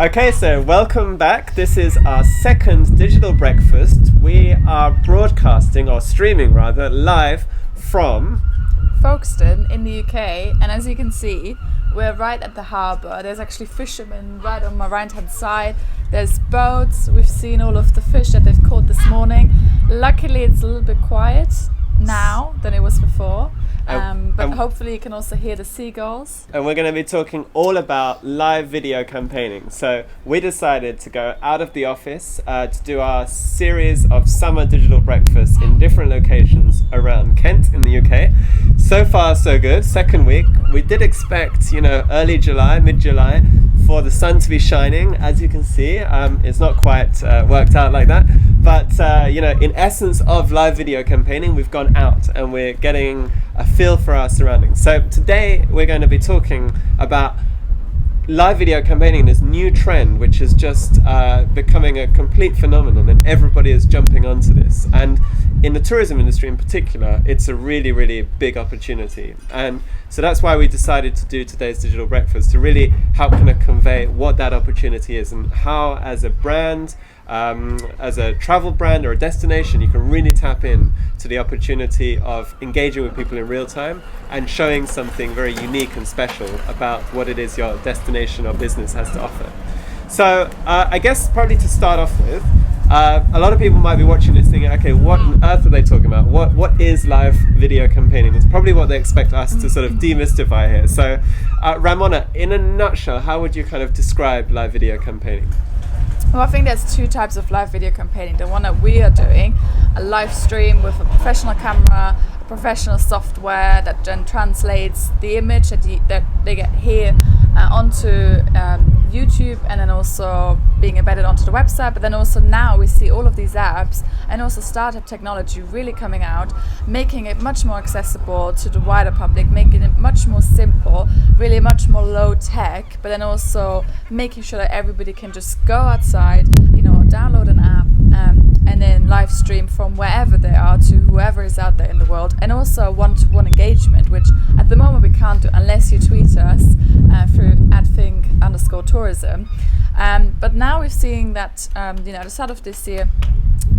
Okay, so welcome back. This is our second digital breakfast. We are broadcasting, or streaming rather, live from Folkestone in the UK, and as you can see, we're right at the harbour. There's actually fishermen right on my right hand side. There's boats. We've seen all of the fish that they've caught this morning. Luckily it's a little bit quiet now than it was before, but hopefully you can also hear the seagulls. And we're going to be talking all about live video campaigning. So we decided to go out of the office to do our series of summer digital breakfasts in different locations around Kent in the UK. So far so good. Second week. We did expect, early July, mid-July, for the sun to be shining. As you can see, it's not quite worked out like that. But, in essence of live video campaigning, we've gone out and we're getting a feel for our surroundings. So today we're going to be talking about live video campaigning, this new trend which is just becoming a complete phenomenon, and everybody is jumping onto this. And in the tourism industry in particular, it's a really, really big opportunity. And so that's why we decided to do today's digital breakfast, to really help kind of convey what that opportunity is and how, as a brand, as a travel brand or a destination, you can really tap in to the opportunity of engaging with people in real time and showing something very unique and special about what it is your destination or business has to offer. So I guess probably to start off with, a lot of people might be watching this thinking, okay, what on earth are they talking about? What is live video campaigning? It's probably what they expect us to sort of demystify here. So Ramona, in a nutshell, how would you kind of describe live video campaigning? Well, I think there's two types of live video campaigning. The one that we are doing, a live stream with a professional camera, a professional software that then translates the image that they get here onto YouTube, and then also being embedded onto the website. But then also now we see all of these apps and also startup technology really coming out, making it much more accessible to the wider public, making it much more simple, really much more low tech, but then also making sure that everybody can just go outside, download an app and then live stream from wherever they are to whoever is out there in the world. And also one-to-one engagement, which at the moment we can't do unless you tweet us through @think_tourism. But now we're seeing that at the start of this year,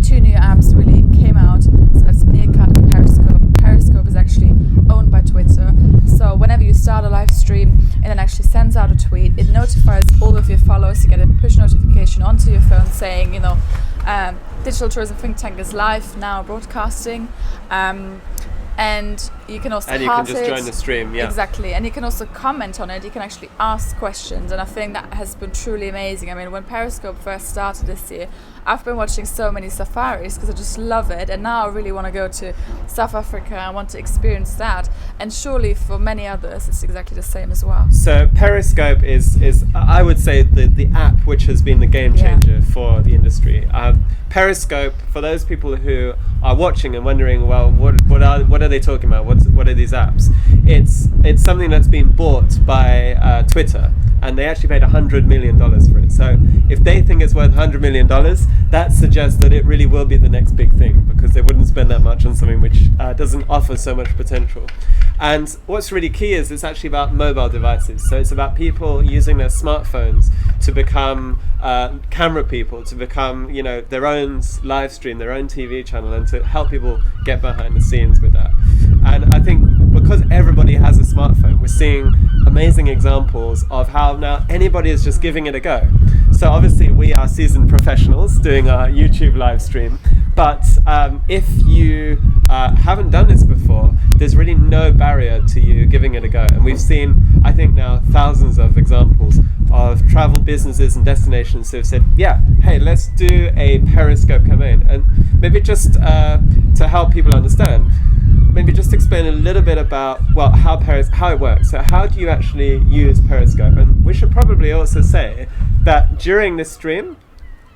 two new apps really came out. So it's Meerkat and Periscope. Periscope is actually owned by Twitter. So whenever you start a live stream, it then actually sends out a tweet. It notifies all of your followers. You get a push notification onto your phone saying, Digital Tourism Think Tank is live now broadcasting. And you can also just join the stream, yeah. Exactly, and you can also comment on it. You can actually ask questions, and I think that has been truly amazing. I mean, when Periscope first started this year, I've been watching so many safaris because I just love it, and now I really want to go to South Africa. I want to experience that, and surely for many others it's exactly the same as well. So Periscope is I would say the app which has been the game changer for the industry. Periscope, for those people who are watching and wondering, well, what are they talking about? What are these apps? It's something that's been bought by Twitter, and they actually paid $100 million for it. So if they think it's worth $100 million, that suggests that it really will be the next big thing, because they wouldn't spend that much on something which doesn't offer so much potential. And what's really key is it's actually about mobile devices. So it's about people using their smartphones to become camera people, to become their own live stream, their own TV channel, and to help people get behind the scenes with that. And I think because everybody has a smartphone, we're seeing amazing examples of how now anybody is just giving it a go. So obviously we are seasoned professionals doing our YouTube live stream, but if you haven't done this before, there's really no barrier to you giving it a go. And we've seen, I think now, thousands of examples of travel businesses and destinations who have said, hey, let's do a Periscope campaign. And maybe just to help people understand, maybe just explain a little bit about, how it works. So how do you actually use Periscope? And we should probably also say that during this stream,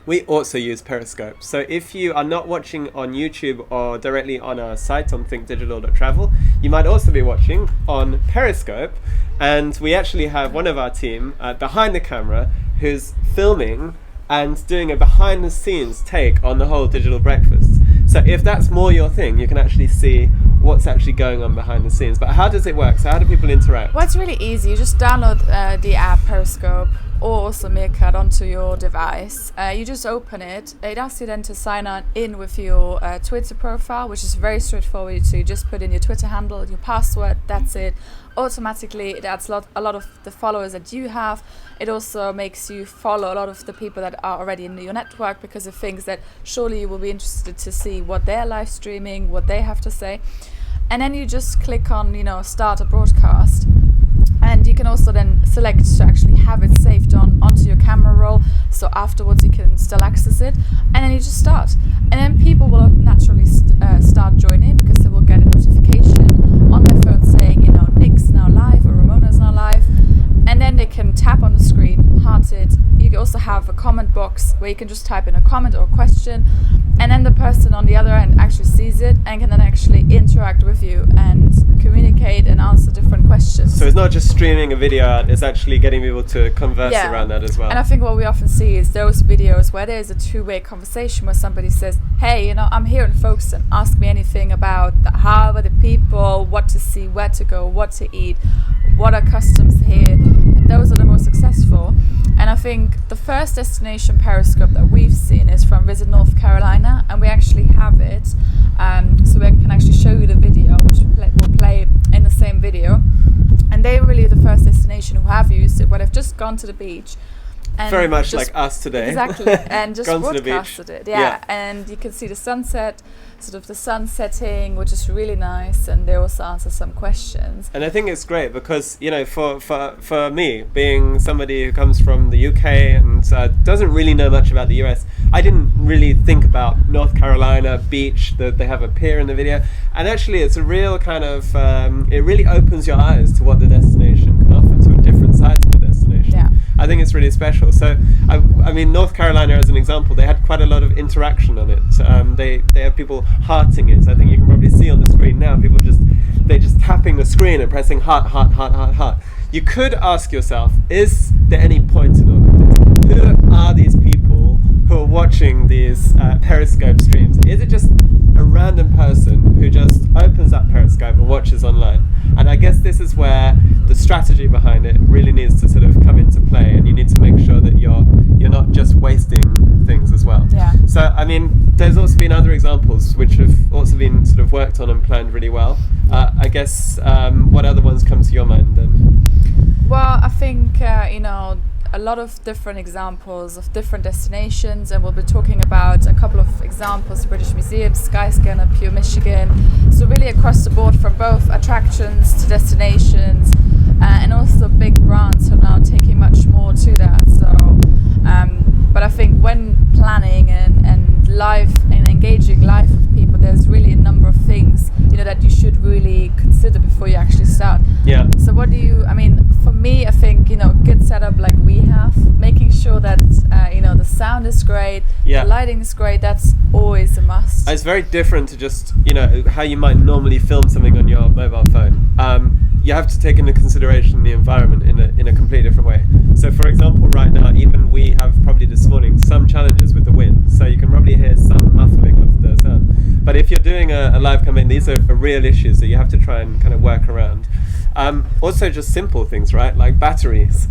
we also use Periscope. So if you are not watching on YouTube or directly on our site on thinkdigital.travel, you might also be watching on Periscope. And we actually have one of our team behind the camera who's filming and doing a behind the scenes take on the whole digital breakfast. So if that's more your thing, you can actually see what's actually going on behind the scenes. But how does it work? So how do people interact? Well, it's really easy. You just download the app Periscope, or also Meerkat onto your device. You just open it. It asks you then to sign in with your Twitter profile, which is very straightforward. So you just put in your Twitter handle, your password, that's it. Automatically it adds a lot of the followers that you have. It also makes you follow a lot of the people that are already in your network, because it thinks that surely you will be interested to see what they're live streaming, what they have to say. And then you just click on, start a broadcast. And you can also then select to actually have it saved onto your camera roll, so afterwards you can still access it, and then you just start. And then people will naturally start joining, because they will get a notification on their phone saying, Nick's now live or Ramona's now live, and then they can tap on the screen, heart it. You can also have a comment box where you can just type in a comment or a question, and then the person on the other end actually sees it and can then actually interact with you and communicate and answer different questions. So it's not just streaming a video out, it's actually getting people to converse around that as well. And I think what we often see is those videos where there's a two-way conversation, where somebody says, hey, I'm here in Folkestone, ask me anything about how are the people, what to see, where to go, what to eat, what are customs here. Those are the most successful. And I think the first destination Periscope that we've seen is from Visit North Carolina, and we actually have it, so we can actually show you the video, which we'll play in the same video. And they're really the first destination who have used it, where they've just gone to the beach. And very much like us today. Exactly, and just broadcasted it. Yeah, and you can see the sunset, sort of the sun setting, which is really nice, and they also answer some questions. And I think it's great because, for me, being somebody who comes from the UK and doesn't really know much about the US, I didn't really think about North Carolina beach, that they have a pier in the video, and actually it's a real kind of, it really opens your eyes to what the destination can offer, to a different side to the destination. Yeah. I think it's really special. So, I mean, North Carolina as an example, they had quite a lot of interaction on it. They have people hearting it. So I think you can probably see on the screen now, people they're just tapping the screen and pressing heart, heart, heart, heart, heart. You could ask yourself, is there any point in all of this? Who are these people who are watching these Periscope streams? Is it just a random person who just opens up Periscope and watches online? And I guess this is where the strategy behind it really needs to sort of come into play, and you need to make sure that you're not just wasting things as well. Yeah. So, I mean, there's also been other examples which have also been sort of worked on and planned really well. I guess, what other ones come to your mind then? Well, I think, a lot of different examples of different destinations, and we'll be talking about a couple of examples: British Museum, Skyscanner, Pure Michigan. So really across the board, from both attractions to destinations, and also big brands are now taking much more to that. So, but I think when planning and live and engaging live with people, there's really a number of things that you should really consider before you actually start. Yeah. So for me, I think, good setup like we have, making sure that, the sound is great, the lighting is great, that's always a must. It's very different to just, how you might normally film something on your mobile phone. You have to take into consideration the environment in a completely different way. So, for example, right now, even we have probably this morning some challenges with the wind, so you can probably hear some muffling of the sound. But if you're doing a live campaign, these are real issues that you have to try and kind of work around. Also just simple things, right? Like batteries.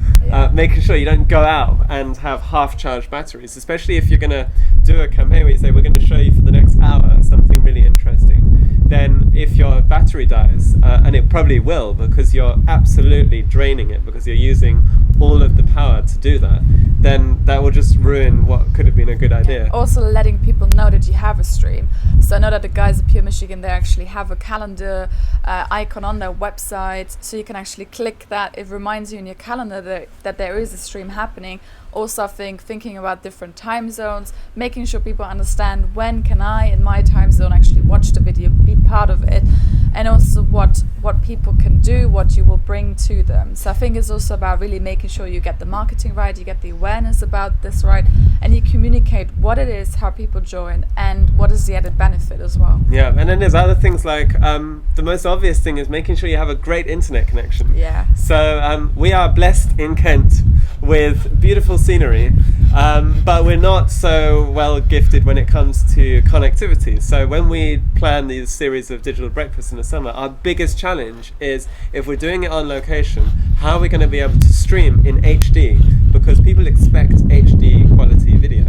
Making sure you don't go out and have half-charged batteries, especially if you're going to do a campaign where you say, we're going to show you for the next hour something really interesting. Then if your battery dies, and it probably will, because you're absolutely draining it, because you're using all of the power to do that, then that will just ruin what could have been a good idea. Also letting people know that you have a stream. So I know that the guys at Pure Michigan, they actually have a calendar icon on their website, so you can actually click that. It reminds you in your calendar that there is a stream happening. Also, I think thinking about different time zones, making sure people understand when can I, in my time zone, actually watch the video, be part of it, and also what people can do, what you will bring to them. So I think it's also about really making sure you get the marketing right, you get the awareness about this right, and you communicate what it is, how people join, and what is the added benefit as well. Yeah, and then there's other things like the most obvious thing is making sure you have a great internet connection. Yeah. So we are blessed in Kent with beautiful scenery, But we're not so well gifted when it comes to connectivity. So when we plan these series of digital breakfasts in the summer, our biggest challenge is, if we're doing it on location, how are we going to be able to stream in HD? Because people expect HD quality video.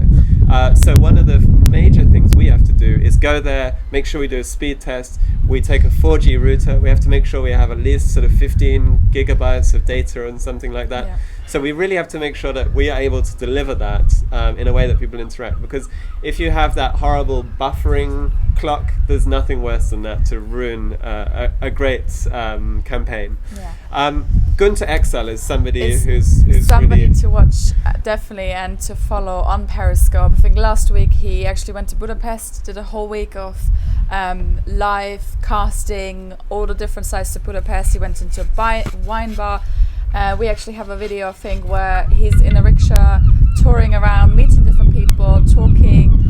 So one of the major things we have to do is go there, make sure we do a speed test. We take a 4G router. We have to make sure we have at least sort of 15 gigabytes of data and something like that. Yeah. So we really have to make sure that we are able to deliver that in a way that people interact. Because if you have that horrible buffering clock, there's nothing worse than that to ruin a great campaign. Yeah. Gunter Exel is somebody Is who's somebody really to watch, definitely, and to follow on Periscope. I think last week he actually went to Budapest, did a whole week of live casting, all the different sides to Budapest. He went into a wine bar. We actually have a video, I think, where he's in a rickshaw, touring around, meeting different people, talking.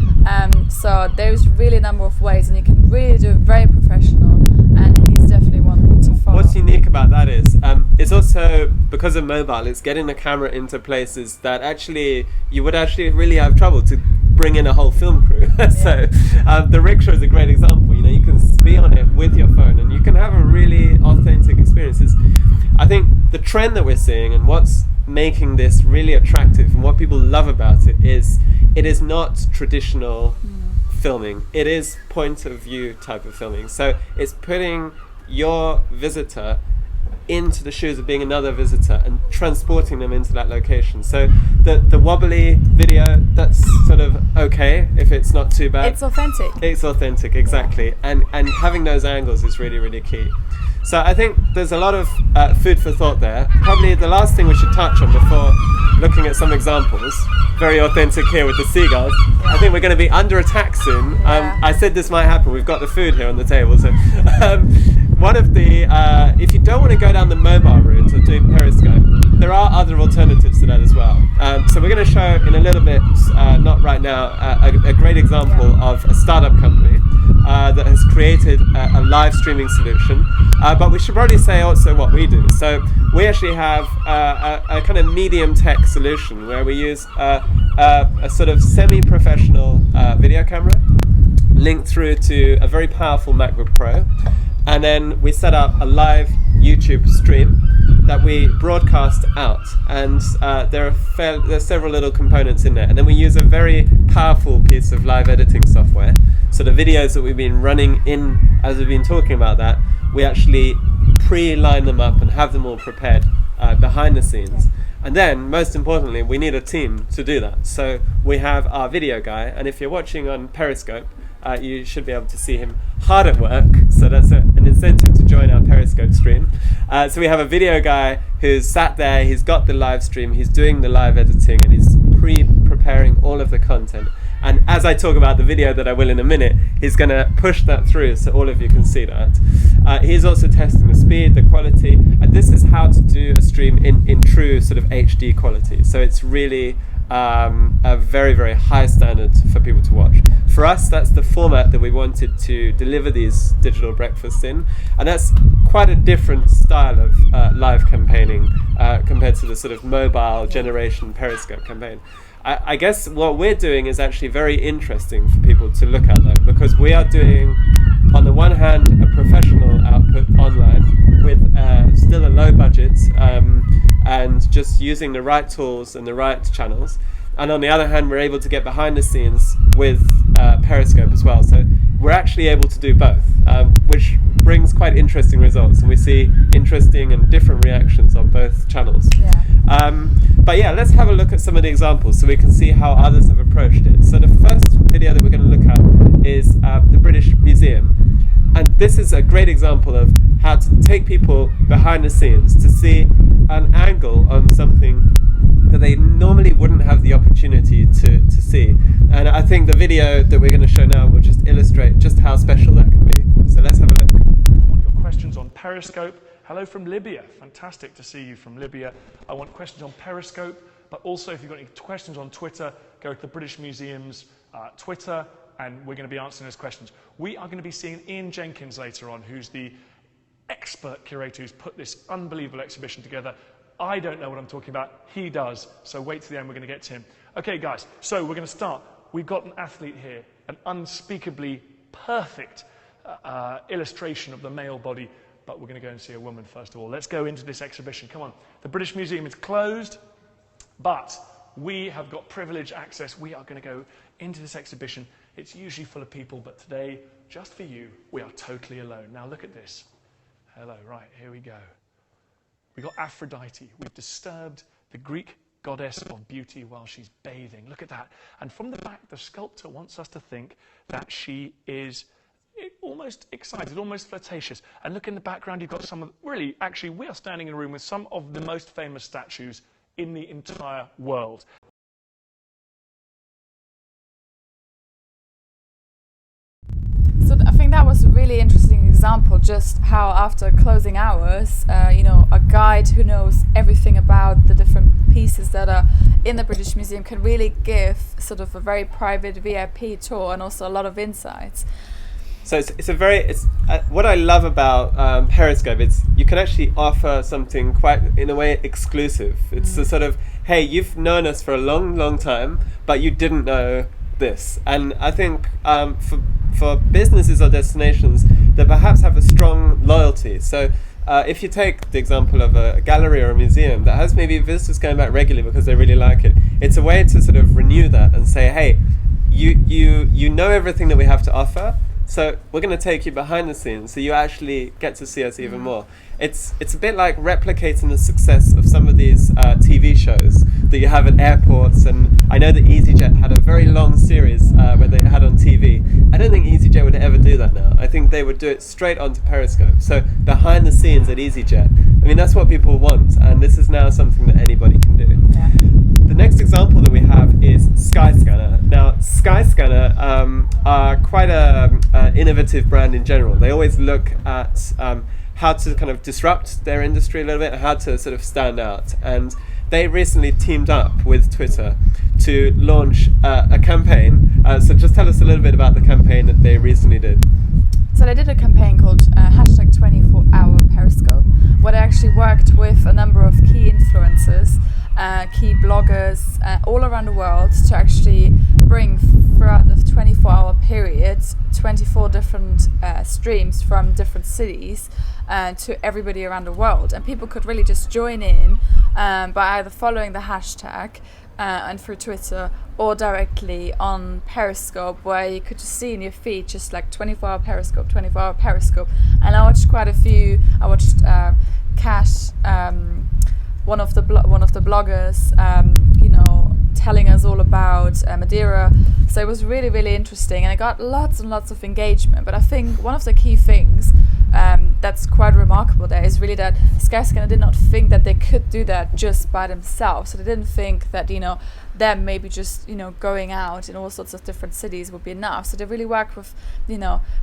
So there's really a number of ways, and you can really do it very professional, and he's definitely one to follow. What's unique about that is it's also, because of mobile, it's getting the camera into places that actually you would actually really have trouble to bring in a whole film crew. So the rickshaw is a great example. You know, you can be on it with your phone and you can have a really authentic experience. I think the trend that we're seeing and what's making this really attractive and what people love about it is not traditional filming. It is point of view type of filming. So it's putting your visitor into the shoes of being another visitor and transporting them into that location. So the wobbly video, that's sort of okay if it's not too bad. It's authentic. It's authentic, exactly. And having those angles is really, really key. So I think there's a lot of food for thought there. Probably the last thing we should touch on before looking at some examples, very authentic here with the seagulls. I think we're going to be under attack soon. I said this might happen. We've got the food here on the table. So one of the, if you don't want to go down the mobile route of doing Periscope, there are other alternatives to that as well. So we're going to show in a little bit, not right now, a great example of a startup company that has created a live streaming solution. But we should probably say also what we do. So we actually have a kind of medium tech solution where we use a sort of semi-professional video camera linked through to a very powerful MacBook Pro. And then we set up a live YouTube stream that we broadcast out, and there are several little components in there. And then we use a very powerful piece of live editing software. So the videos that we've been running in, as we've been talking about that, we actually pre-line them up and have them all prepared behind the scenes. And then, most importantly, we need a team to do that. So we have our video guy, and if you're watching on Periscope, you should be able to see him hard at work. So that's an incentive to join our Periscope stream. So we have a video guy who's sat there, he's got the live stream, he's doing the live editing, and he's preparing all of the content. And as I talk about the video that I will in a minute, he's going to push that through so all of you can see that. He's also testing the speed, the quality, and this is how to do a stream in true sort of HD quality. So it's really a very, very high standard for people to watch. For us, that's the format that we wanted to deliver these digital breakfasts in, and that's quite a different style of live campaigning compared to the sort of mobile generation Periscope campaign. I guess what we're doing is actually very interesting for people to look at, though, because we are doing, on the one hand, a professional output online with still a low budget and just using the right tools and the right channels. And on the other hand, we're able to get behind the scenes with Periscope as well. So we're actually able to do both, which brings quite interesting results. And we see interesting and different reactions on both channels. But yeah, let's have a look at some of the examples so we can see how others have approached it. So the first video that we're going to look at is the British Museum. And this is a great example of how to take people behind the scenes to see an angle on something that they normally wouldn't have the opportunity to see. And I think the video that we're going to show now will just illustrate just how special that can be. So let's have a look. I want your questions on Periscope. Hello from Libya. Fantastic to see you from Libya. I want questions on Periscope, but also if you've got any questions on Twitter, go to the British Museum's Twitter, and we're going to be answering those questions. We are going to be seeing Ian Jenkins later on, who's the expert curator who's put this unbelievable exhibition together. I don't know what I'm talking about. He does. So wait to the end. We're going to get to him. Okay, guys. So we're going to start. We've got an athlete here, an unspeakably perfect illustration of the male body. But we're going to go and see a woman first of all. Let's go into this exhibition. Come on. The British Museum is closed, but we have got privileged access. We are going to go into this exhibition. It's usually full of people, but today, just for you, we are totally alone. Now look at this. Hello, right, here we go. We've got Aphrodite. We've disturbed the Greek goddess of beauty while she's bathing. Look at that. And from the back, the sculptor wants us to think that she is almost excited, almost flirtatious. And look in the background, you've got some of, really, actually, we are standing in a room with some of the most famous statues in the entire world. So I think that was a really interesting example, just how after closing hours, a guide who knows everything about the different pieces that are in the British Museum can really give sort of a very private VIP tour and also a lot of insights. So it's what I love about Periscope. It's you can actually offer something quite, in a way, exclusive. It's the sort of, hey, you've known us for a long time, but you didn't know this. And I think for businesses or destinations that perhaps have a strong loyalty. So if you take the example of a gallery or a museum that has maybe visitors going back regularly because they really like it, it's a way to sort of renew that and say, hey, you know everything that we have to offer. So we're going to take you behind the scenes so you actually get to see us even more. It's a bit like replicating the success of some of these TV shows that you have at airports. And I know that EasyJet had a very long series where they had on TV. I don't think EasyJet would ever do that now. I think they would do it straight onto Periscope. So behind the scenes at EasyJet. I mean, that's what people want. And this is now something that anybody can do. Yeah. The next example that we have is Skyscanner. Now, Skyscanner are quite a innovative brand in general. They always look at how to kind of disrupt their industry a little bit, how to sort of stand out. And they recently teamed up with Twitter to launch a campaign. So just tell us a little bit about the campaign that they recently did. So they did a campaign called hashtag 24-hour Periscope, where they actually worked with a number of key influencers, key bloggers all around the world to actually bring throughout the 24-hour period 24 different streams from different cities to everybody around the world. And people could really just join in by either following the hashtag and through Twitter or directly on Periscope, where you could just see in your feed just like 24-hour Periscope, 24-hour Periscope. And I watched quite a few. I watched Cash, one of the bloggers, telling us all about Madeira. So it was really, really interesting, and I got lots and lots of engagement. But I think one of the key things that's quite remarkable there is really that Skyscanner did not think that they could do that just by themselves. So they didn't think that them maybe just going out in all sorts of different cities would be enough. So they really worked with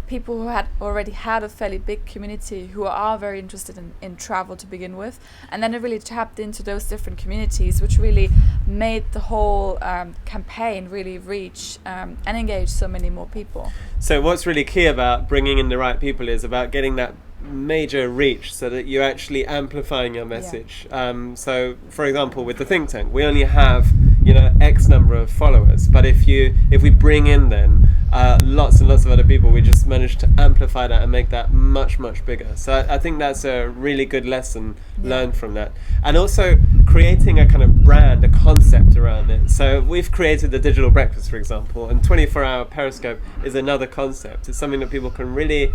people who had already had a fairly big community who are very interested in travel to begin with, and then they really tapped into those different communities, which really made the whole campaign really reach and engage so many more people. So what's really key about bringing in the right people is about getting that major reach so that you're actually amplifying your message. Yeah. So for example, with the think tank, we only have X number of followers, but if we bring in then lots and lots of other people, we just manage to amplify that and make that much bigger. So I think that's a really good lesson learned from that. And also creating a kind of brand, a concept around it. So we've created the digital breakfast, for example, and 24-hour Periscope is another concept. It's something that people can really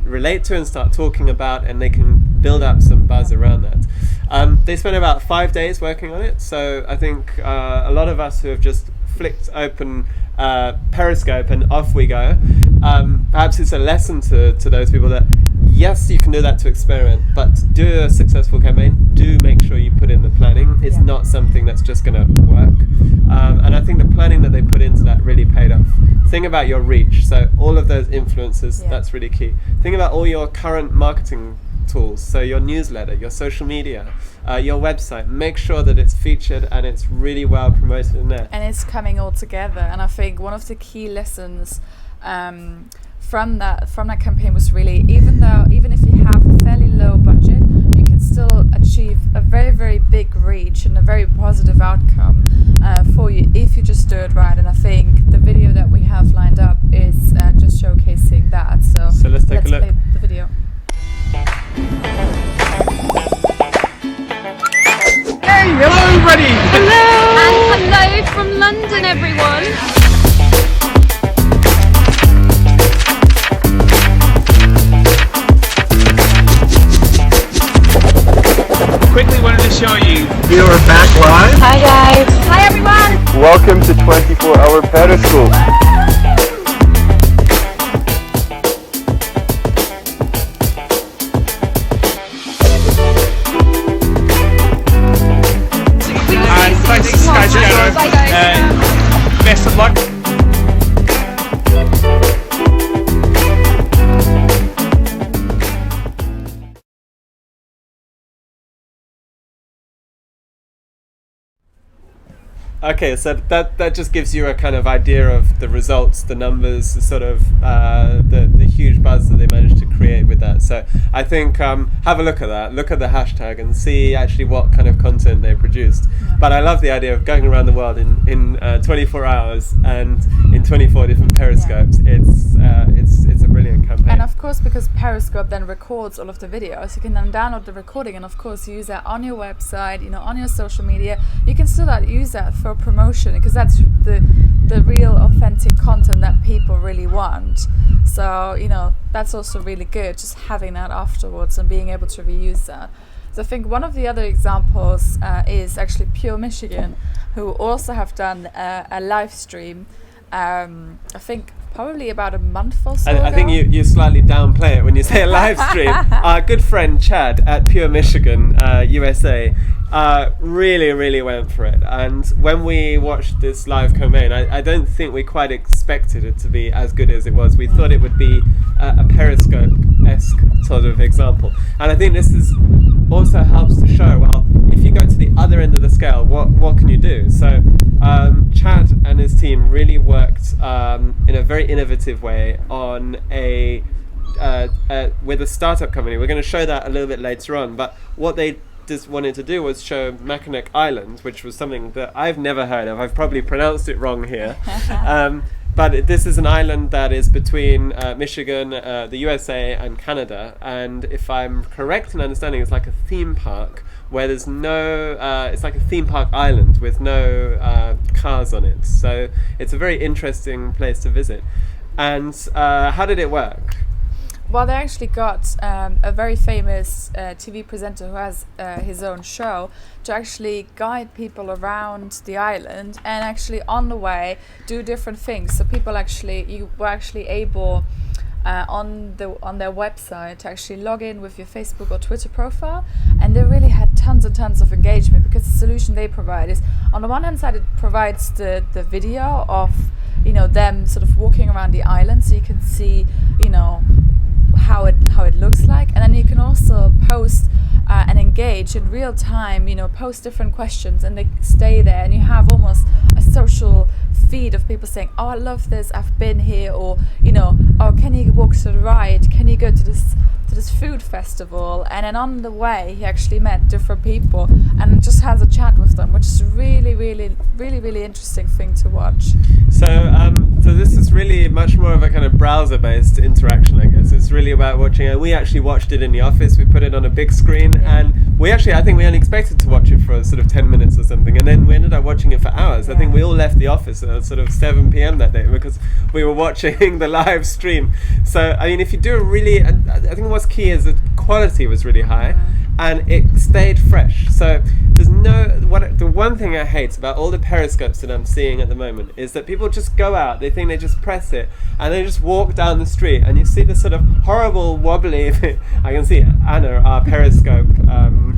relate to and start talking about, and they can build up some buzz around that. They spent about 5 days working on it, so I think a lot of us who have just flicked open Periscope and off we go, perhaps it's a lesson to those people that yes, you can do that to experiment, but to do a successful campaign, do make sure you put in the planning. It's not something that's just going to work. And I think the planning that they put into that really paid off. Think about your reach. So all of those influencers, that's really key. Think about all your current marketing tools. So your newsletter, your social media, your website. Make sure that it's featured and it's really well promoted in there. And it's coming all together. And I think one of the key lessons from that campaign was really, even if you have a fairly low budget, you can still achieve a very, very big reach and a very positive outcome for you if you just do it right. And I think the video that we have lined up is just showcasing that. So let's take a look. Play the video. Hey, hello everybody! Hello! And hello from London, everyone! Quickly wanted to show you. We are back live. Hi guys! Hi everyone! Welcome to 24-hour Periscope. And thanks to Sky Piano. Best of luck. Okay, so that just gives you a kind of idea of the results, the numbers, the sort of the huge buzz that they managed to create with that. So I think have a look at that, look at the hashtag and see actually what kind of content they produced. Yeah. But I love the idea of going around the world in 24 hours and in 24 different periscopes. Yeah. It's a brilliant campaign. And of course, because Periscope then records all of the videos, you can then download the recording and of course use that on your website, on your social media. You can still use that for promotion because that's the real authentic content that people really want. So that's also really good, just having that afterwards and being able to reuse that. So I think one of the other examples is actually Pure Michigan, who also have done a live stream. I think probably about a month or so ago. I think you slightly downplay it when you say a live stream. Our good friend Chad at Pure Michigan, USA, really went for it. And when we watched this live co-main, I don't think we quite expected it to be as good as it was. We thought it would be a Periscope-esque sort of example. And I think this is also helps to show, well, if you go to the other end of the scale, what can you do? So Chad and his team really worked in a very innovative way on with a startup company. We're going to show that a little bit later on, but what they just wanted to do was show Mackinac Island, which was something that I've never heard of. I've probably pronounced it wrong here. But this is an island that is between Michigan, the USA and Canada, and if I'm correct in understanding, it's like a theme park where there's no, it's like a theme park island with no cars on it. So it's a very interesting place to visit. And how did it work? Well, they actually got a very famous TV presenter who has his own show to actually guide people around the island and actually on the way do different things. So people you were actually able on their website to actually log in with your Facebook or Twitter profile, and they really had tons and tons of engagement because the solution they provide is, on the one hand side, it provides the video of them sort of walking around the island, so you can see how it looks like, and then you can also post and engage in real time, post different questions and they stay there, and you have almost a social feed of people saying, oh, I love this, I've been here, or oh, can you walk to the right, can you go to this food festival? And then on the way he actually met different people and just has a chat with them, which is a really interesting thing to watch. So this is really much more of a kind of browser-based interaction, I guess. It's really about watching, and we actually watched it in the office. We put it on a big screen, and I think we only expected to watch it for sort of 10 minutes or something, and then we ended up watching it for hours. I think we all left the office at sort of 7 p.m. that day because we were watching the live stream. So, I mean, if you do I think what's key is that quality was really high, and it stayed fresh. So there's the one thing I hate about all the periscopes that I'm seeing at the moment is that people just go out, they think they just press it, and they just walk down the street, and you see this sort of horrible wobbly I can see Anna, our Periscope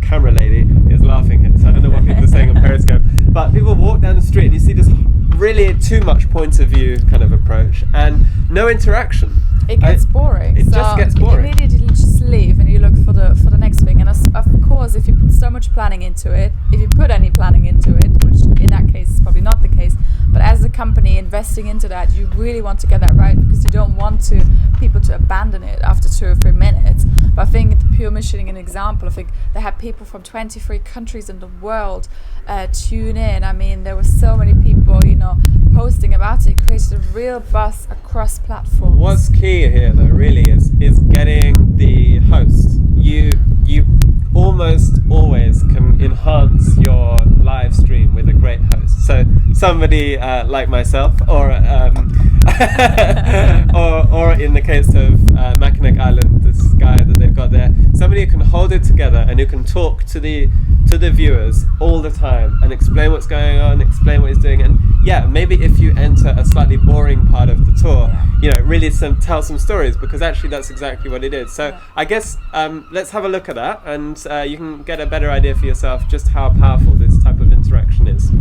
camera lady, is laughing here, so I don't know what people are saying on Periscope, but people walk down the street and you see this really too much point of view kind of approach and no interaction. It gets boring. It just gets boring. Immediately just leave and you look for the next thing. And of course, if you put so much planning into it, if you put any planning into it, which in that case is probably not the case, but as a company investing into that, you really want to get that right because you don't want people to abandon it after 2 or 3 minutes. But I think the Pure Michigan example, I think they had people from 23 countries in the world tune in. I mean, there were so many people, posting about it. It created a real buzz across platforms. What's key here, though, really is getting the host. You almost always can enhance your live stream with a great host. So somebody like myself, or or in the case of Mackinac Island, this guy that they've got there, somebody who can hold it together and who can talk to the viewers all the time and explain what's going on, explain what he's doing, and maybe if you enter a slightly boring part of the tour, really tell some stories, because actually that's exactly what it is. So I guess let's have a look at that, and you can get a better idea for yourself just how powerful this type of interaction is.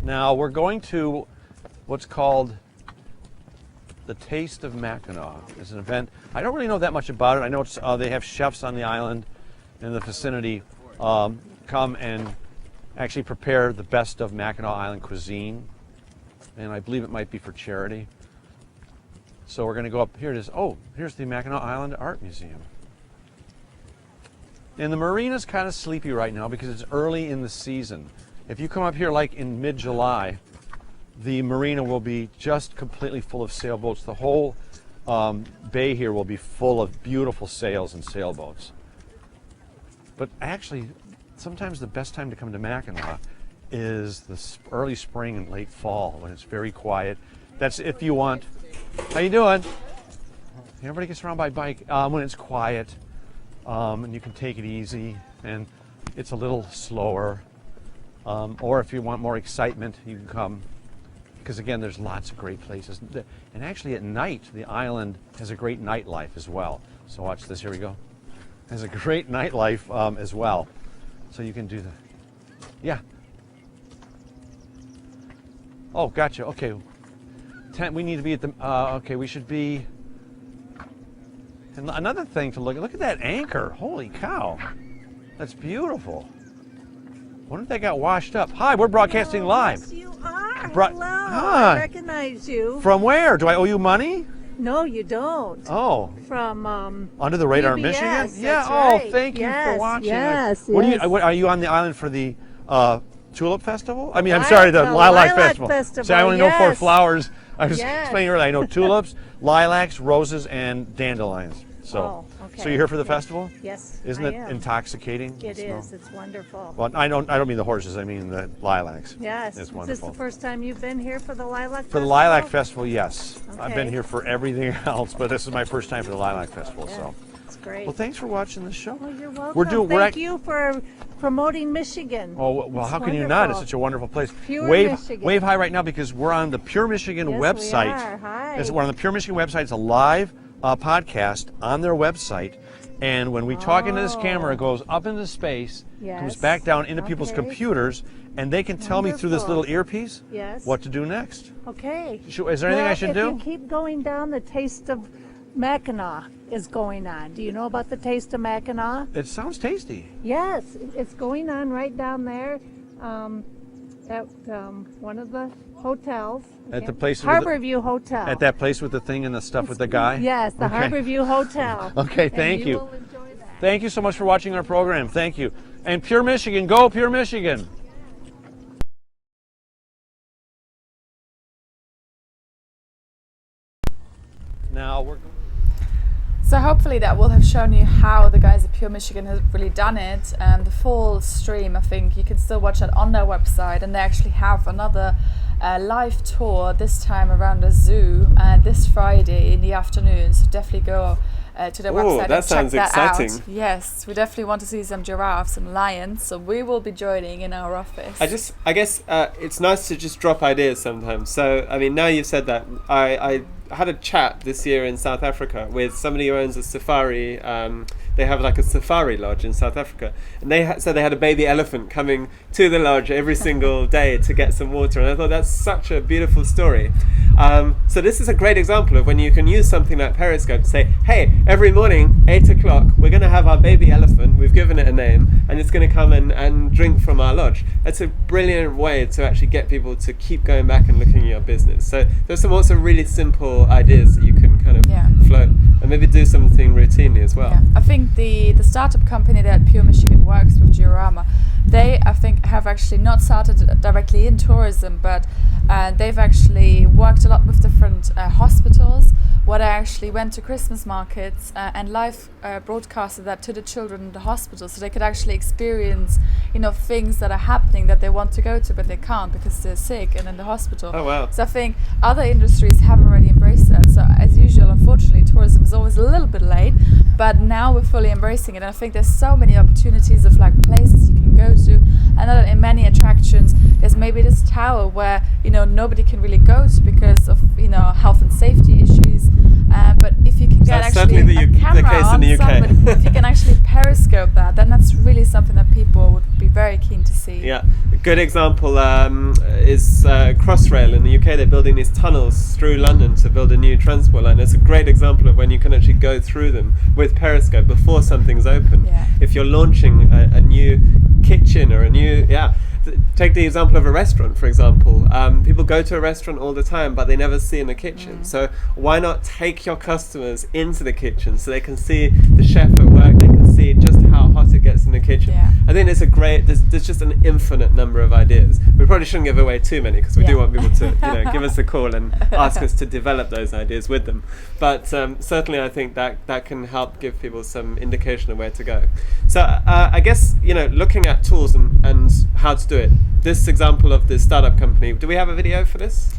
Now we're going to what's called the Taste of Mackinac. It's an event. I don't really know that much about it. I know it's, they have chefs on the island in the vicinity come and actually prepare the best of Mackinac Island cuisine, and I believe it might be for charity. So we're going to go up. Here it is. Oh, here's the Mackinac Island Art Museum. And the marina's kind of sleepy right now because it's early in the season. If you come up here like in mid-July, the marina will be just completely full of sailboats. The whole bay here will be full of beautiful sails and sailboats. But actually, sometimes the best time to come to Mackinac is the early spring and late fall when it's very quiet. That's if you want. How you doing? Everybody gets around by bike when it's quiet, and you can take it easy, and it's a little slower. Or if you want more excitement, you can come. Because again, there's lots of great places. And actually at night, the island has a great nightlife as well. So watch this, here we go. Has a great nightlife as well. So you can do that. Yeah. Oh, gotcha, okay. We need to be at the, okay, we should be. And another thing to look at that anchor. Holy cow. That's beautiful. Wonder if they got washed up. Hi, we're broadcasting live. Yes, you are. Bro- Hello. Hi. I recognize you. From where? Do I owe you money? No, you don't. Oh. From Under the Radar, PBS, Michigan? that's Yeah. right. Oh, thank you Yes, for watching. yes, What yes. are you on the island for the Tulip Festival? I mean, I'm Li- sorry, the the Lilac Lilac Festival. Festival, See, I only know 4 yes. flowers. I was Yes. explaining earlier. I know tulips, lilacs, roses, and dandelions. So, Oh, okay. so you're here for the Yes. festival? Yes, Isn't I it am. intoxicating? It No. is. It's wonderful. Well, I don't mean the horses. I mean the lilacs. Yes. It's Is this wonderful. the first time you've been here for the Lilac For Festival? the Lilac Festival, yes. I've been Okay. here for everything else, but this is my first time for the Lilac Festival. So, It's great. well, thanks for watching the show. Well, you're welcome. We're doing. Thank you for promoting Michigan. Oh well, It's how can you not? It's wonderful. such a wonderful place. Pure wave Michigan. high right now because we're on the Pure Michigan Yes, website. we are. Hi. We're on the Pure Michigan website. It's a live podcast on their website. And when we talk into this camera, it goes up into space, comes Yes. back down into people's Okay. computers, and they can tell me through this Wonderful. little earpiece Yes. what to do next. Okay. Is there anything I should do? If you keep going down, the Taste of Mackinac is going on. Do you know about the Taste of Mackinac? It sounds tasty. Yes, it's going on right down there at one of the hotels. At the place with the- Harborview Hotel. At that place with the thing and the stuff with the guy? Yes, the Okay. Harborview Hotel. Okay, And thank you. will enjoy that. Thank you so much for watching our program. Thank you. And Pure Michigan, go Pure Michigan. Now we're So hopefully that will have shown you how the guys at Pure Michigan have really done it. The full stream, I think you can still watch that on their website, and they actually have another live tour this time around the zoo this Friday in the afternoon. So definitely go to their Ooh, website that and sounds check that exciting. out. Yes, we definitely want to see some giraffes and lions, so we will be joining in our office. I guess it's nice to just drop ideas sometimes. So, I mean, now you've said that, I had a chat this year in South Africa with somebody who owns a safari. They have like a safari lodge in South Africa, and they said they had a baby elephant coming to the lodge every single day to get some water. And I thought that's such a beautiful story. So this is a great example of when you can use something like Periscope to say, hey, every morning, 8 o'clock, we're going to have our baby elephant, we've given it a name, and it's going to come and drink from our lodge. That's a brilliant way to actually get people to keep going back and looking at your business. So there's some also really simple ideas that you can kind of float. and maybe do something routinely as well. Yeah. I think the startup company that Pure Michigan works with, Diorama, they, I think, have actually not started directly in tourism, but they've actually worked a lot with different hospitals, where they actually went to Christmas markets and live broadcasted that to the children in the hospital, so they could actually experience, things that are happening that they want to go to, but they can't because they're sick and in the hospital. Oh wow! So I think other industries have already embraced that. So as usual, unfortunately, tourism is always a little bit late, but now we're fully embracing it. And I think there's so many opportunities of like places you can go to, and that in many attractions there's maybe this tower where nobody can really go to because of health and safety issues. But if you can get actually a camera on somebody, if you can actually periscope that, then that's really something that people would be very keen to see. Yeah, a good example is Crossrail in the UK. They're building these tunnels through London to build a new transport line. It's a great example of when you can actually go through them with Periscope before something's open. Yeah. If you're launching a new kitchen or a new, take the example of a restaurant, for example. People go to a restaurant all the time, but they never see in the kitchen. So why not take your customers into the kitchen so they can see the chef at work, they can see just how hot it gets in the kitchen. Yeah. I think it's there's just an infinite number of ideas. We probably shouldn't give away too many because we do want people to give us a call and ask us to develop those ideas with them. But certainly I think that can help give people some indication of where to go. So I guess, looking at tools and how to do it. This example of the startup company, do we have a video for this?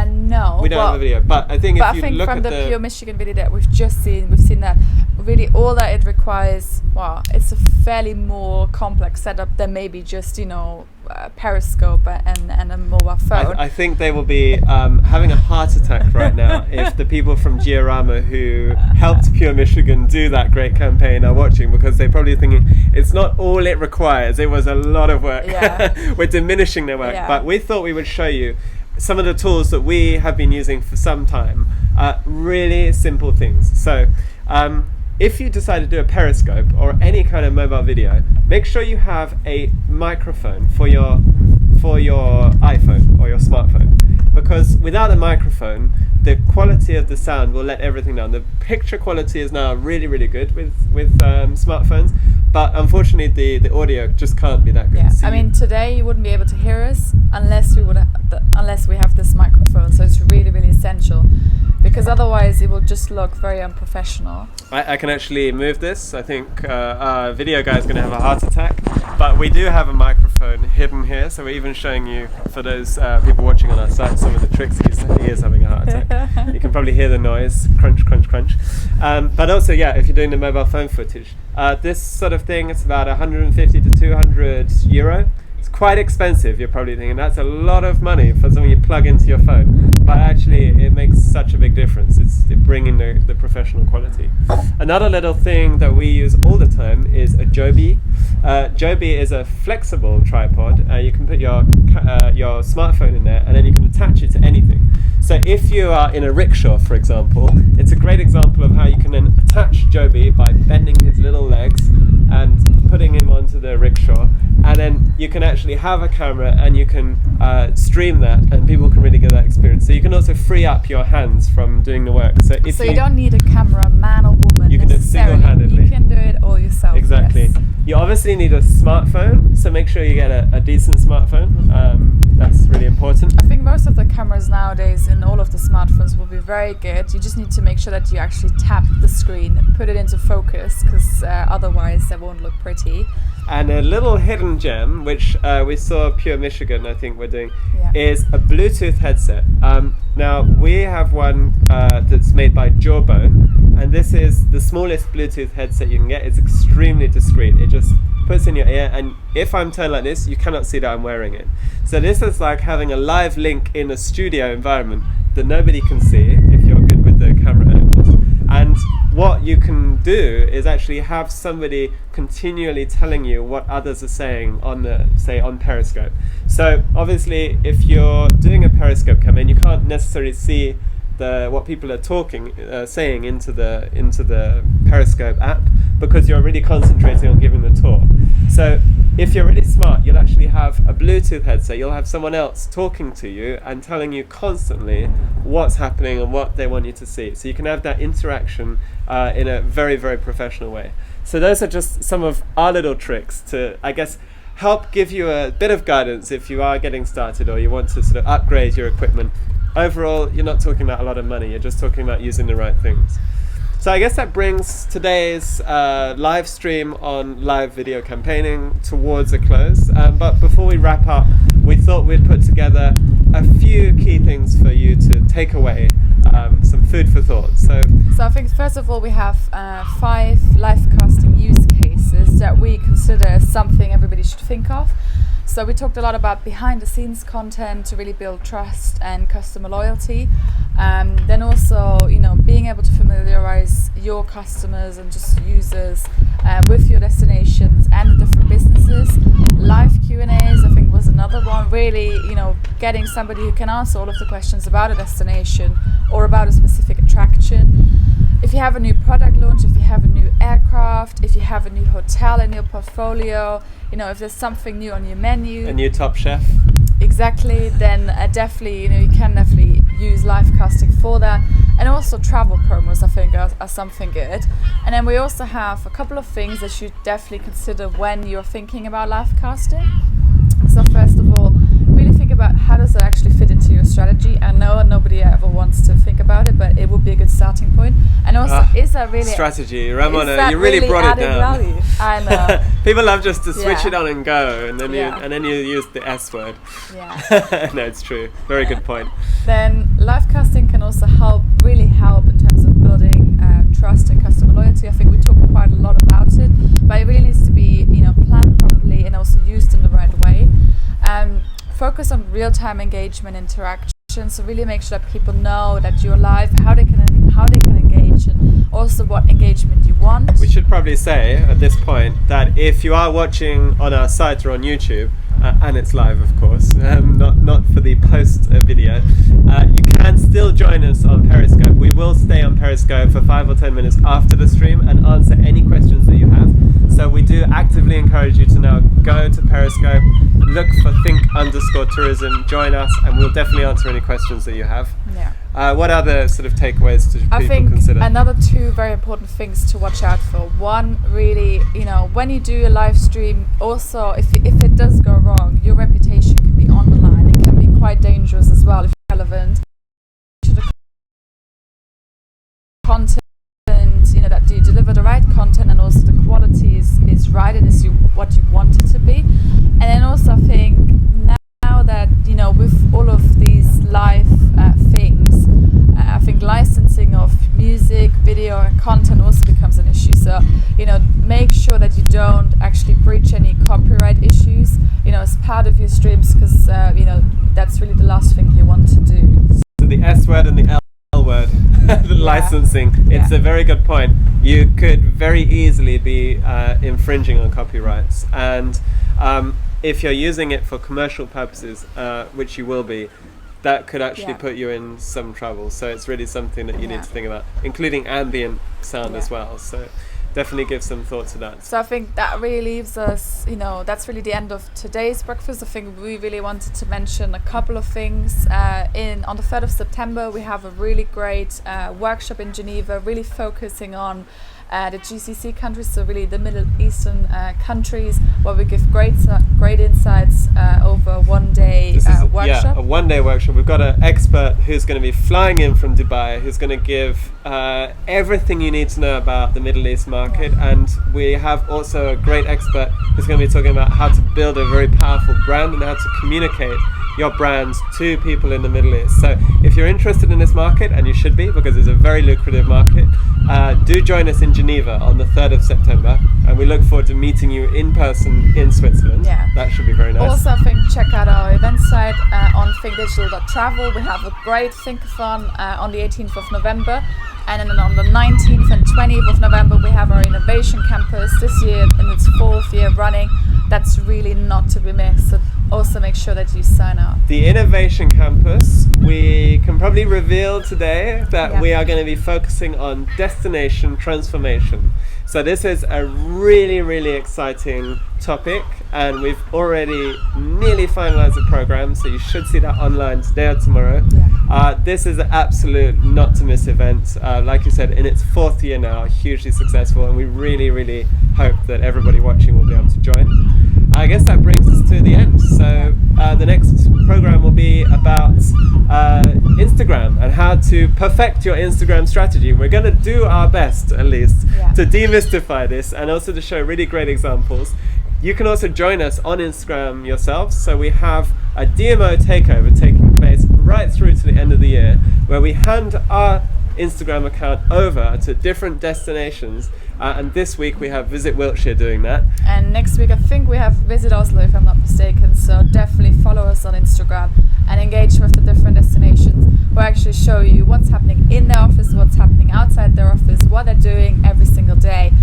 No. We don't have a video, but I think if you look from at the Pure Michigan video that we've just seen, we've seen that really all that it requires, it's a fairly more complex setup than maybe just, Periscope and a mobile phone. I think they will be having a heart attack right now if the people from Diorama who helped Pure Michigan do that great campaign are watching, because they're probably thinking it's not all it requires. It was a lot of work. Yeah. We're diminishing their work, Yeah. but we thought we would show you some of the tools that we have been using for some time. Really simple things. So if you decide to do a Periscope or any kind of mobile video, make sure you have a microphone for your iPhone or your smartphone, because without a microphone the quality of the sound will let everything down. The picture quality is now really, really good with smartphones, but unfortunately the audio just can't be that good. Yeah, So I mean today you wouldn't be able to hear us unless we have this microphone. So it's really, really essential, because otherwise it will just look very unprofessional. I can actually move this. I think our video guy is going to have a heart attack, but we do have a microphone hidden here, so we're even showing you, for those people watching on our site, some of the tricks. He is having a heart attack. You can probably hear the noise, crunch, crunch, crunch. But also, if you're doing the mobile phone footage, this sort of thing, it's about 150 to 200 euro. It's quite expensive, you're probably thinking. That's a lot of money for something you plug into your phone. But actually, it makes such a big difference. It's bringing the professional quality. Another little thing that we use all the time is a Joby. Joby is a flexible tripod. You can put your smartphone in there, and then you can attach it to anything. So if you are in a rickshaw, for example, it's a great example of how you can then attach Joby by bending his little legs and putting him onto the rickshaw, and then you can actually have a camera and you can stream that, and people can really get that experience. So you can also free up your hands from doing the work. So you don't need a camera, man or woman. You can do it necessarily. single-handedly. You can do it all yourself. Exactly. Yes. You obviously need a smartphone, so make sure you get a decent smartphone. That's really important. I think most of the cameras nowadays in all of the smartphones will be very good. You just need to make sure that you actually tap the screen, put it into focus, because otherwise they won't look pretty. And a little hidden gem, which we saw Pure Michigan, I think we're doing, is a Bluetooth headset. Now, we have one that's made by Jawbone, and this is the smallest Bluetooth headset you can get. It's extremely discreet. It just puts in your ear, and if I'm turned like this, you cannot see that I'm wearing it. So this is like having a live link in a studio environment that nobody can see if you're good with the camera angles. And what you can do is actually have somebody continually telling you what others are saying on Periscope. So obviously, if you're doing a Periscope campaign, you can't necessarily see what people are saying into the Periscope app, because you're really concentrating on giving the tour. So if you're really smart, you'll actually have a Bluetooth headset. You'll have someone else talking to you and telling you constantly what's happening and what they want you to see. So you can have that interaction in a very, very professional way. So those are just some of our little tricks to, I guess, help give you a bit of guidance if you are getting started or you want to sort of upgrade your equipment. Overall, you're not talking about a lot of money. You're just talking about using the right things. So I guess that brings today's live stream on live video campaigning towards a close. But before we wrap up, we thought we'd put together a few key things for you to take away, some food for thought. So I think first of all we have 5 live casting use cases that we consider as something everybody should think of. So we talked a lot about behind the scenes content to really build trust and customer loyalty. Then also, being able to familiarize your customers and just users with your destinations and the different businesses. Live Q&As, I think, was another one. Really, getting somebody who can answer all of the questions about a destination or about a specific attraction. If you have a new product launch, if you have a new aircraft, if you have a new hotel in your portfolio, if there's something new on your menu, a new Top Chef. Exactly, then definitely, you can definitely use live casting for that. And also travel promos, I think, are something good. And then we also have a couple of things that you should definitely consider when you're thinking about live casting. So first of all, really think about how does it actually fit into your strategy. I know nobody ever wants to think about it, but it would be a good starting point. And also, is that really strategy, Ramona? You really brought it down. Value? I know. People love just to switch it on and go, and then you use the S word. Yeah. No, it's true. Very good point. Then live casting can also really help in terms of building trust and customer loyalty. I think we talked quite a lot about it, but it really needs to be planned properly and also used in the right way. Focus on real-time engagement interaction. So really make sure that people know that you're live, how they can engage, and also what engagement you want. We should probably say at this point that if you are watching on our site or on YouTube, and it's live, of course, not for the post video, you can still join us on Periscope. We will stay on Periscope for 5 or 10 minutes after the stream and answer any questions that you have. So we do actively encourage you to now go to Periscope, look for think_tourism, join us, and we'll definitely answer any questions that you have. Yeah. What other sort of takeaways do people consider? I think another 2 very important things to watch out for. One, really, when you do a live stream, also if it does go wrong, your reputation can be on the line. It can be quite dangerous as well if you're relevant. Content, that you deliver the right content and also the quality is right and is what you want it to be. And then also I think now that with all of these live things, I think licensing of music, video and content also becomes an issue. So make sure that you don't actually breach any copyright issues as part of your streams, because that's really the last thing you want to do. So the S word and the L word, the licensing, it's a very good point. You could very easily be infringing on copyrights, and if you're using it for commercial purposes, which you will be, that could actually put you in some trouble. So it's really something that you need to think about, including ambient sound as well. So definitely give some thought to that. So I think that really leaves us, that's really the end of today's breakfast. I think we really wanted to mention a couple of things. On the 3rd of September, we have a really great workshop in Geneva, really focusing on the GCC countries, so really the Middle Eastern countries, where we give great insights over a one-day workshop. Yeah, a one-day workshop. We've got an expert who's going to be flying in from Dubai, who's going to give everything you need to know about the Middle East market, and we have also a great expert who's going to be talking about how to build a very powerful brand and how to communicate your brands to people in the Middle East. So if you're interested in this market, and you should be because it's a very lucrative market, do join us in Geneva on the 3rd of September, and we look forward to meeting you in person in Switzerland. Yeah. That should be very nice. Also, I think check out our event site on thinkdigital.travel. We have a great Thinkathon on the 18th of November. And then on the 19th and 20th of November, we have our Innovation Campus this year in its 4th year running. That's really not to be missed. So also make sure that you sign up. The Innovation Campus, we can probably reveal today that we are going to be focusing on destination transformation. So this is a really, really exciting topic, and we've already nearly finalized the program, so you should see that online today or tomorrow. This is an absolute not to miss event. Like you said, in its 4th year now, hugely successful, and we really, really hope that everybody watching will be able to join. I guess that brings us to the end. So the next program will be about Instagram and how to perfect your Instagram strategy. We're going to do our best, at least, to demystify this and also to show really great examples. You can also join us on Instagram yourselves. So we have a DMO takeover taking place right through to the end of the year, where we hand our Instagram account over to different destinations, and this week we have Visit Wiltshire doing that, and next week I think we have Visit Oslo, if I'm not mistaken. So definitely follow us on Instagram and engage with the different destinations. We'll actually show you what's happening in their office, what's happening outside their office, what they're doing every single day.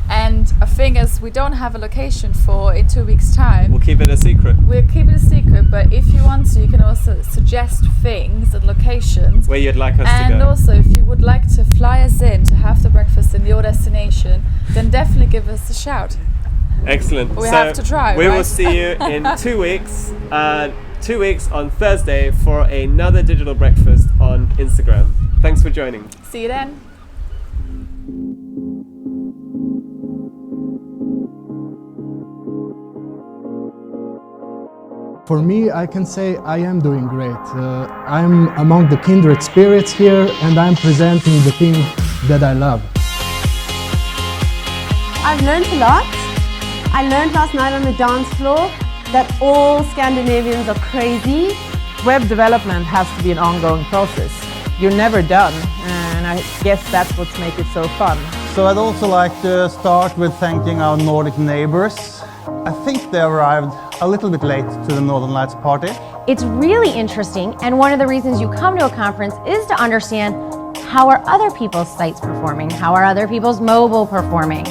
And a thing is, we don't have a location for in 2 weeks' time. We'll keep it a secret. We'll keep it a secret, but if you want to, you can also suggest things and locations where you'd like us to go. And also, if you would like to fly us in to have the breakfast in your destination, then definitely give us a shout. Excellent. We have to try. We will see you in 2 weeks. 2 weeks on Thursday for another digital breakfast on Instagram. Thanks for joining. See you then. For me, I can say I am doing great. I'm among the kindred spirits here, and I'm presenting the thing that I love. I've learned a lot. I learned last night on the dance floor that all Scandinavians are crazy. Web development has to be an ongoing process. You're never done, and I guess that's what makes it so fun. So I'd also like to start with thanking our Nordic neighbors. I think they arrived a little bit late to the Northern Lights party. It's really interesting, and one of the reasons you come to a conference is to understand how are other people's sites performing, how are other people's mobile performing.